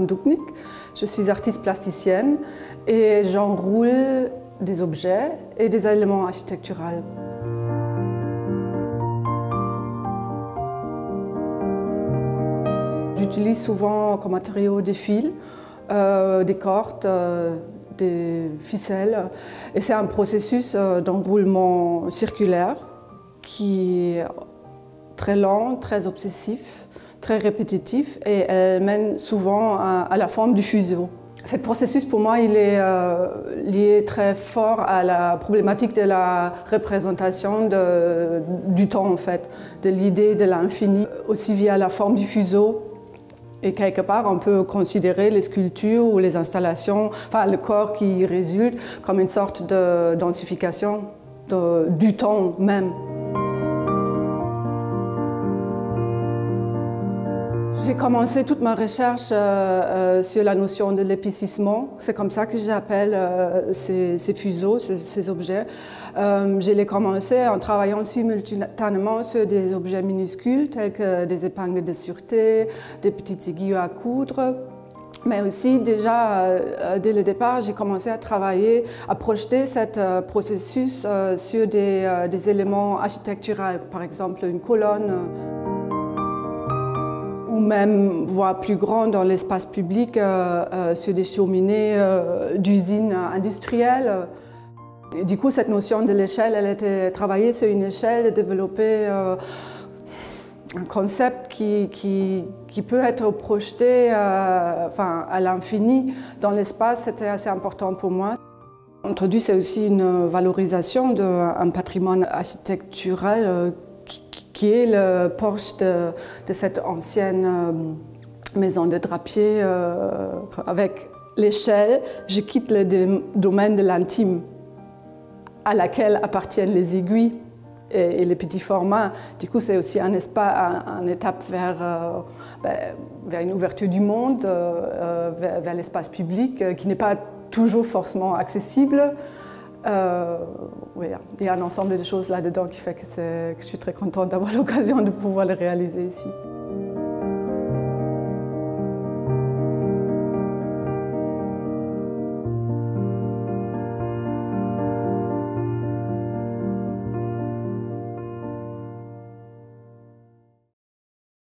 Duknik. Je suis artiste plasticienne et j'enroule des objets et des éléments architecturaux. J'utilise souvent comme matériaux des fils, des cordes, des ficelles. Et c'est un processus d'enroulement circulaire qui est très lent, très obsessif, très répétitif et elle mène souvent à la forme du fuseau. Ce processus, pour moi, il est lié très fort à la problématique de la représentation du temps, en fait, de l'idée de l'infini, aussi via la forme du fuseau. Et quelque part, on peut considérer les sculptures ou les installations, enfin le corps qui résulte, comme une sorte de densification du temps même. J'ai commencé toute ma recherche sur la notion de l'épaississement. C'est comme ça que j'appelle ces fuseaux, ces objets. Je l'ai commencé en travaillant simultanément sur des objets minuscules tels que des épingles de sûreté, des petites aiguilles à coudre. Mais aussi déjà, dès le départ, j'ai commencé à travailler, à projeter ce processus sur des éléments architecturaux, par exemple une colonne. Ou même, voire plus grand, dans l'espace public, sur des cheminées d'usines industrielles. Et du coup, cette notion de l'échelle, elle était travaillée sur une échelle et développer un concept qui peut être projeté à l'infini dans l'espace, c'était assez important pour moi. Entendu, c'est aussi une valorisation d'un patrimoine architectural qui est le porche de cette ancienne maison de drapier. Avec l'échelle, je quitte le domaine de l'intime, à laquelle appartiennent les aiguilles et les petits formats. Du coup, c'est aussi une étape vers une ouverture du monde, vers l'espace public, qui n'est pas toujours forcément accessible. Oui, il y a un ensemble de choses là-dedans qui fait que je suis très contente d'avoir l'occasion de pouvoir le réaliser ici.